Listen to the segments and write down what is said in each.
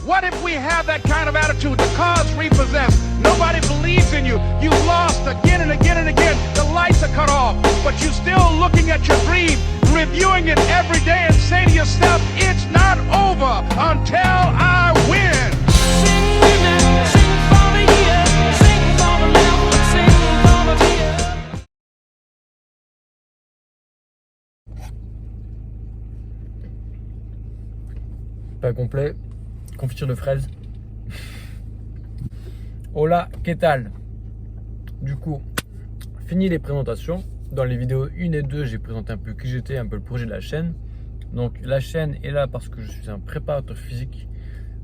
What if we have that kind of attitude? The cause repossessed. Nobody believes in you. You lost again and again and again. The lights are cut off, but you're still looking at your dream, reviewing it every day and saying to yourself, it's not over until I win. Sing with me, sing for the years, sing for the love, sing for the tears. Pas complet, confiture de fraises. Hola, ¿qué tal? Du coup, fini les présentations. Dans les vidéos 1 et 2, j'ai présenté un peu qui j'étais, un peu le projet de la chaîne. Donc la chaîne est là parce que je suis un préparateur physique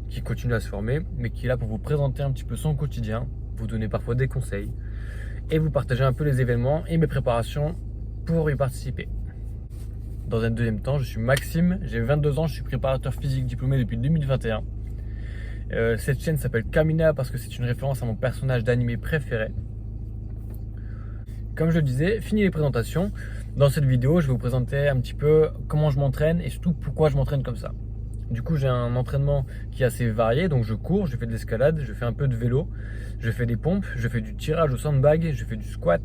qui continue à se former, mais qui est là pour vous présenter un petit peu son quotidien, vous donner parfois des conseils et vous partager un peu les événements et mes préparations pour y participer. Dans un deuxième temps, je suis Maxime, j'ai 22 ans, je suis préparateur physique diplômé depuis 2021. Cette chaîne s'appelle Kamina parce que c'est une référence à mon personnage d'animé préféré. Comme je le disais, fini les présentations. Dans cette vidéo, je vais vous présenter un petit peu comment je m'entraîne et surtout pourquoi je m'entraîne comme ça. Du coup, j'ai un entraînement qui est assez varié, donc je cours, je fais de l'escalade, je fais un peu de vélo, je fais des pompes, je fais du tirage au sandbag, je fais du squat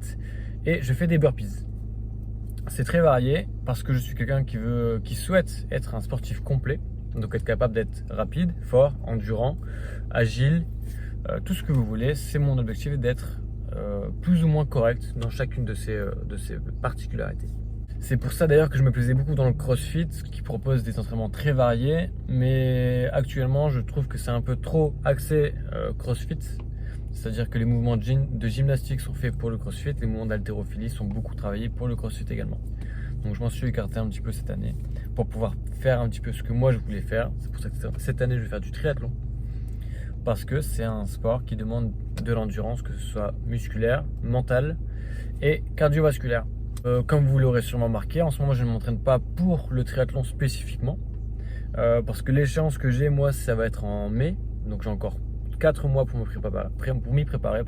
et je fais des burpees. C'est très varié parce que je suis quelqu'un qui souhaite être un sportif complet, donc être capable d'être rapide, fort, endurant, agile, tout ce que vous voulez. C'est mon objectif d'être plus ou moins correct dans chacune de ces particularités. C'est pour ça d'ailleurs que je me plaisais beaucoup dans le CrossFit qui propose des entraînements très variés, mais actuellement je trouve que c'est un peu trop axé CrossFit. C'est-à-dire que les mouvements de gymnastique sont faits pour le CrossFit, les mouvements d'haltérophilie sont beaucoup travaillés pour le CrossFit également. Donc je m'en suis écarté un petit peu cette année pour pouvoir faire un petit peu ce que moi je voulais faire. C'est pour ça que cette année je vais faire du triathlon. Parce que c'est un sport qui demande de l'endurance, que ce soit musculaire, mentale et cardiovasculaire. Comme vous l'aurez sûrement remarqué, en ce moment je ne m'entraîne pas pour le triathlon spécifiquement. Parce que l'échéance que j'ai moi ça va être en mai. Donc j'ai encore 4 mois pour m'y préparer.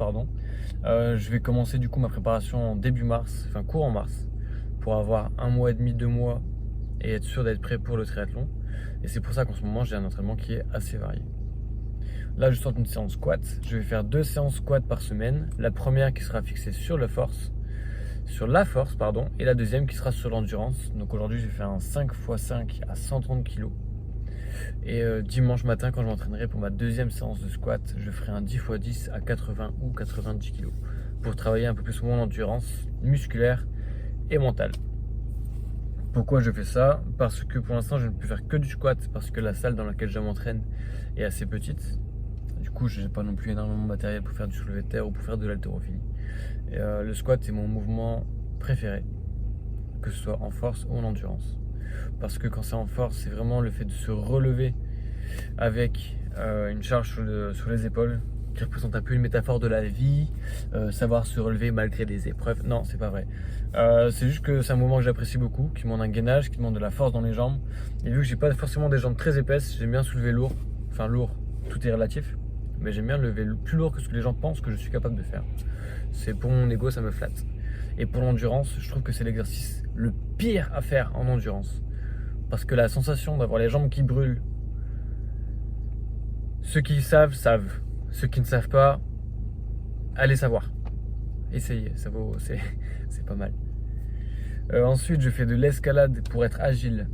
Je vais commencer du coup ma préparation en début mars, enfin courant mars, pour avoir 1 mois et demi, 2 mois et être sûr d'être prêt pour le triathlon. Et c'est pour ça qu'en ce moment j'ai un entraînement qui est assez varié. Là je sors d'une séance squat, je vais faire 2 séances squat par semaine. La première qui sera fixée sur la force, et la deuxième qui sera sur l'endurance. Donc aujourd'hui je vais faire un 5x5 à 130 kg. Et dimanche matin quand je m'entraînerai pour ma deuxième séance de squat, je ferai un 10x10 à 80 ou 90 kg pour travailler un peu plus mon endurance musculaire et mentale. Pourquoi je fais ça? Parce que pour l'instant je ne peux faire que du squat parce que la salle dans laquelle je m'entraîne est assez petite. Du coup je n'ai pas non plus énormément de matériel pour faire du soulevé de terre ou pour faire de l'haltérophilie. Le squat est mon mouvement préféré, que ce soit en force ou en endurance. Parce que quand c'est en force, c'est vraiment le fait de se relever avec une charge sur les épaules qui représente un peu une métaphore de la vie, savoir se relever malgré des épreuves. Non, c'est pas vrai. C'est juste que c'est un mouvement que j'apprécie beaucoup, qui demande un gainage, qui demande de la force dans les jambes. Et vu que j'ai pas forcément des jambes très épaisses, j'aime bien soulever lourd. Enfin lourd, tout est relatif. Mais j'aime bien lever plus lourd que ce que les gens pensent que je suis capable de faire. C'est pour mon ego, ça me flatte. Et pour l'endurance, je trouve que c'est l'exercice le pire à faire en endurance. Parce que la sensation d'avoir les jambes qui brûlent, ceux qui savent, savent. Ceux qui ne savent pas, allez savoir. Essayez, c'est pas mal. Ensuite, je fais de l'escalade pour être agile.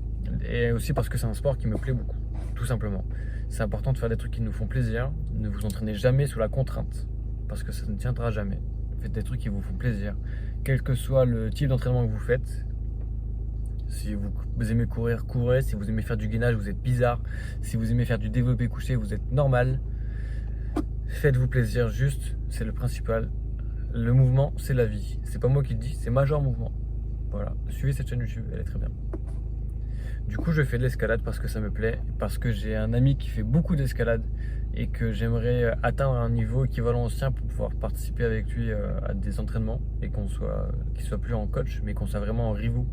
Et aussi parce que c'est un sport qui me plaît beaucoup, tout simplement. C'est important de faire des trucs qui nous font plaisir. Ne vous entraînez jamais sous la contrainte, parce que ça ne tiendra jamais. Faites des trucs qui vous font plaisir, quel que soit le type d'entraînement que vous faites. Si vous aimez courir, courez. Si vous aimez faire du gainage, vous êtes bizarre. Si vous aimez faire du développé couché, vous êtes normal. Faites-vous plaisir, juste, c'est le principal. Le mouvement, c'est la vie. C'est pas moi qui le dis, c'est Major Mouvement. Voilà, suivez cette chaîne YouTube, elle est très bien. Du coup, je fais de l'escalade parce que ça me plaît, parce que j'ai un ami qui fait beaucoup d'escalade et que j'aimerais atteindre un niveau équivalent au sien pour pouvoir participer avec lui à des entraînements et qu'il soit plus en coach, mais qu'on soit vraiment en rivaux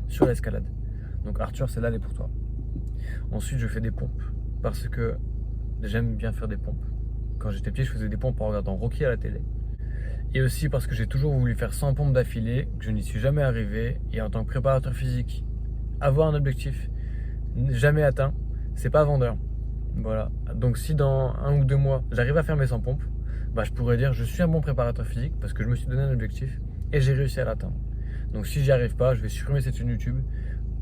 sur l'escalade. Donc Arthur, celle-là, elle est pour toi. Ensuite, je fais des pompes parce que j'aime bien faire des pompes. Quand j'étais petit, je faisais des pompes en regardant Rocky à la télé. Et aussi parce que j'ai toujours voulu faire 100 pompes d'affilée, que je n'y suis jamais arrivé. Et en tant que préparateur physique, avoir un objectif jamais atteint, c'est pas vendeur. Voilà. Donc si dans 1 ou 2 mois, j'arrive à faire mes 100 pompes, bah, je pourrais dire je suis un bon préparateur physique parce que je me suis donné un objectif et j'ai réussi à l'atteindre. Donc si j'y arrive pas, je vais supprimer cette chaîne YouTube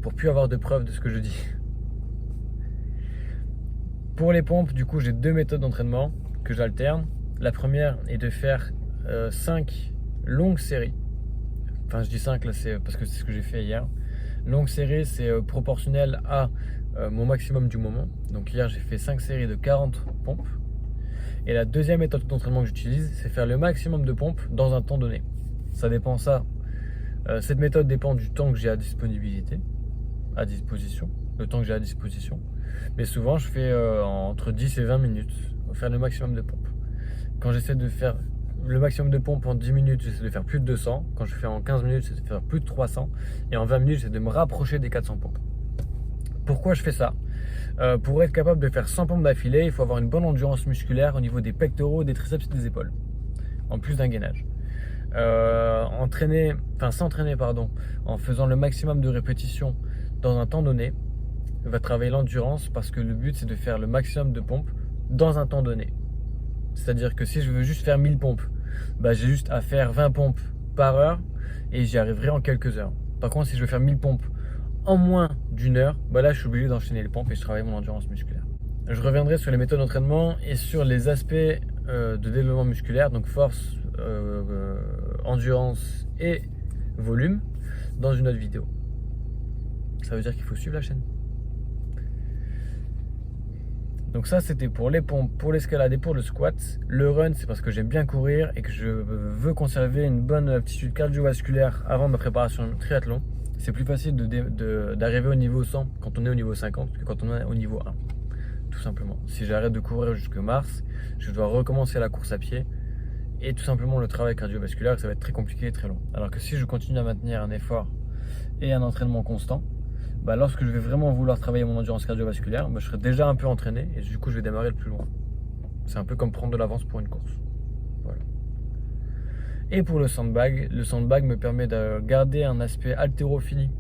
pour plus avoir de preuves de ce que je dis. Pour les pompes, du coup, j'ai 2 méthodes d'entraînement que j'alterne. La première est de faire 5 longues séries. Enfin, je dis 5 là, c'est parce que c'est ce que j'ai fait hier. Longue série, c'est proportionnel à mon maximum du moment. Donc hier, j'ai fait 5 séries de 40 pompes. Et la deuxième méthode d'entraînement que j'utilise, c'est faire le maximum de pompes dans un temps donné. Ça dépend cette méthode dépend du temps que j'ai à disposition, le temps que j'ai à disposition. Mais souvent, je fais entre 10 et 20 minutes pour faire le maximum de pompes. Quand j'essaie de faire le maximum de pompes en 10 minutes, j'essaie de faire plus de 200. Quand je fais en 15 minutes, j'essaie de faire plus de 300. Et en 20 minutes, j'essaie de me rapprocher des 400 pompes. Pourquoi je fais ça? Pour être capable de faire 100 pompes d'affilée, il faut avoir une bonne endurance musculaire au niveau des pectoraux, des triceps et des épaules, en plus d'un gainage. S'entraîner en faisant le maximum de répétitions dans un temps donné va travailler l'endurance parce que le but c'est de faire le maximum de pompes dans un temps donné. C'est-à-dire que si je veux juste faire 1000 pompes, bah, j'ai juste à faire 20 pompes par heure et j'y arriverai en quelques heures. Par contre, si je veux faire 1000 pompes en moins d'une heure, bah là je suis obligé d'enchaîner les pompes et je travaille mon endurance musculaire. Je reviendrai sur les méthodes d'entraînement et sur les aspects de développement musculaire, donc force, endurance et volume dans une autre vidéo. Ça veut dire qu'il faut suivre la chaîne. Donc ça c'était pour les pompes, pour l'escalade et pour le squat. Le run c'est parce que j'aime bien courir et que je veux conserver une bonne aptitude cardiovasculaire avant ma préparation triathlon. C'est plus facile d'arriver au niveau 100 quand on est au niveau 50 que quand on est au niveau 1. Tout simplement. Si j'arrête de courir jusque mars, je dois recommencer la course à pied. Et tout simplement le travail cardiovasculaire, ça va être très compliqué et très long. Alors que si je continue à maintenir un effort et un entraînement constant, bah lorsque je vais vraiment vouloir travailler mon endurance cardiovasculaire, bah je serai déjà un peu entraîné et du coup je vais démarrer le plus loin. C'est un peu comme prendre de l'avance pour une course. Voilà. Et pour le sandbag me permet de garder un aspect haltérophilie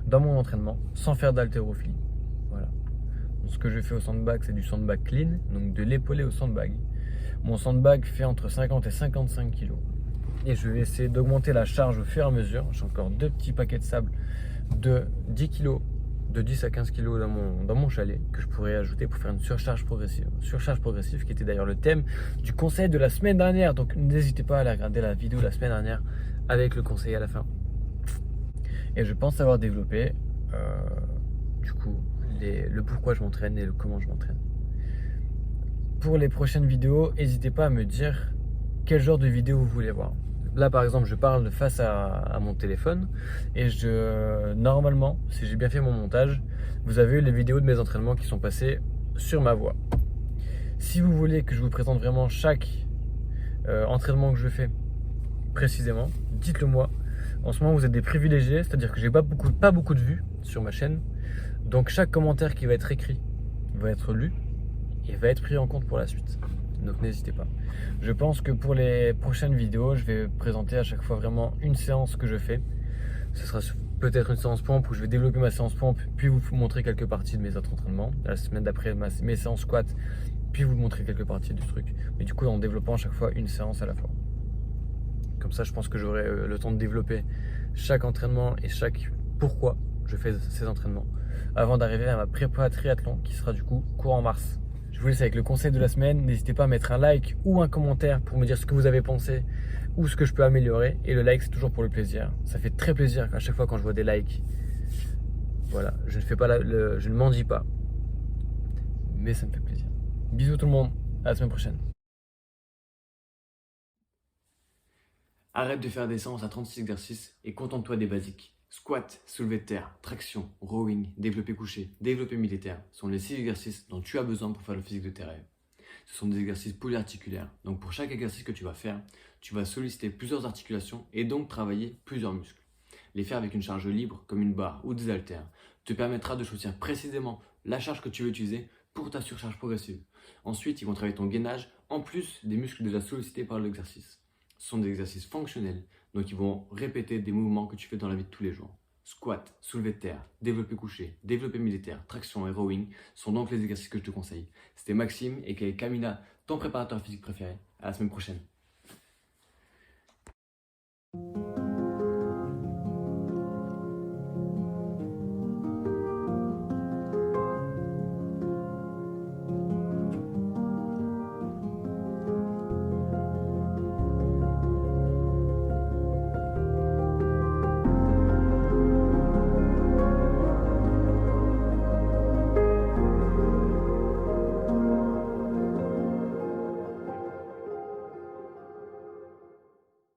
dans mon entraînement sans faire d'haltérophilie. Voilà. Donc, ce que je fais au sandbag, c'est du sandbag clean, donc de l'épaulé au sandbag. Mon sandbag fait entre 50 et 55 kg. Et je vais essayer d'augmenter la charge au fur et à mesure. J'ai encore 2 petits paquets de sable de 10 kg, de 10 à 15 kg dans mon chalet que je pourrais ajouter pour faire une surcharge progressive. Surcharge progressive qui était d'ailleurs le thème du conseil de la semaine dernière. Donc n'hésitez pas à aller regarder la vidéo de la semaine dernière avec le conseil à la fin. Et je pense avoir développé du coup le pourquoi je m'entraîne et le comment je m'entraîne. Pour les prochaines vidéos, n'hésitez pas à me dire quel genre de vidéo vous voulez voir. Là par exemple je parle face à mon téléphone et normalement, si j'ai bien fait mon montage, vous avez eu les vidéos de mes entraînements qui sont passées sur ma voix. Si vous voulez que je vous présente vraiment chaque entraînement que je fais précisément, dites-le moi. En ce moment vous êtes des privilégiés, c'est-à-dire que j'ai pas beaucoup de vues sur ma chaîne. Donc chaque commentaire qui va être écrit va être lu et va être pris en compte pour la suite. Donc n'hésitez pas. Je pense que pour les prochaines vidéos, je vais présenter à chaque fois vraiment une séance que je fais. Ce sera peut-être une séance pompe où je vais développer ma séance pompe, puis vous montrer quelques parties de mes autres entraînements. La semaine d'après, mes séances squat, puis vous montrer quelques parties du truc. Mais du coup, en développant à chaque fois une séance à la fois. Comme ça, je pense que j'aurai le temps de développer chaque entraînement et chaque pourquoi je fais ces entraînements avant d'arriver à ma prépa triathlon qui sera du coup courant mars. Je vous laisse avec le conseil de la semaine. N'hésitez pas à mettre un like ou un commentaire pour me dire ce que vous avez pensé ou ce que je peux améliorer. Et le like, c'est toujours pour le plaisir. Ça fait très plaisir à chaque fois quand je vois des likes. Voilà, je ne mendie pas. Mais ça me fait plaisir. Bisous tout le monde, à la semaine prochaine. Arrête de faire des séances à 36 exercices et contente-toi des basiques. Squat, soulevé de terre, traction, rowing, développé couché, développé militaire sont les 6 exercices dont tu as besoin pour faire le physique de tes rêves. Ce sont des exercices polyarticulaires, donc pour chaque exercice que tu vas faire, tu vas solliciter plusieurs articulations et donc travailler plusieurs muscles. Les faire avec une charge libre comme une barre ou des haltères te permettra de choisir précisément la charge que tu veux utiliser pour ta surcharge progressive. Ensuite, ils vont travailler ton gainage en plus des muscles déjà sollicités par l'exercice. Ce sont des exercices fonctionnels, donc ils vont répéter des mouvements que tu fais dans la vie de tous les jours. squat, soulevé de terre, développé couché, développé militaire, traction et rowing sont donc les exercices que je te conseille. C'était Maxime et Kamina, ton préparateur physique préféré. À la semaine prochaine.